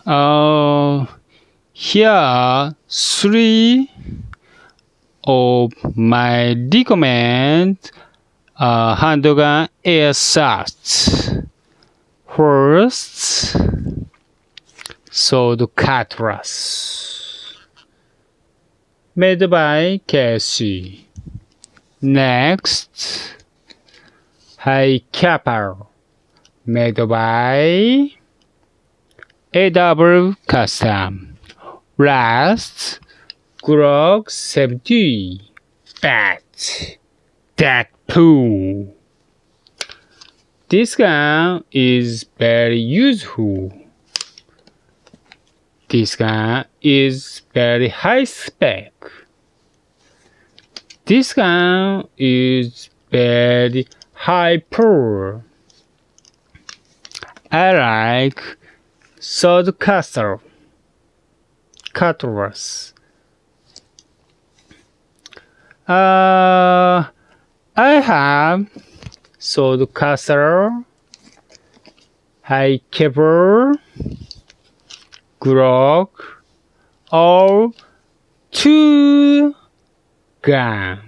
Here are three of my recommend handgun airsoft. First, sword cutlass, made by Casey. Next, high capper, made by AW Custom. Last, Glock 70 Bat Deadpool. This gun is very useful. This gun is very high spec. This gun is very high power. I like sword cutlass. I have sword cutlass, high caliber, Glock, or two gun.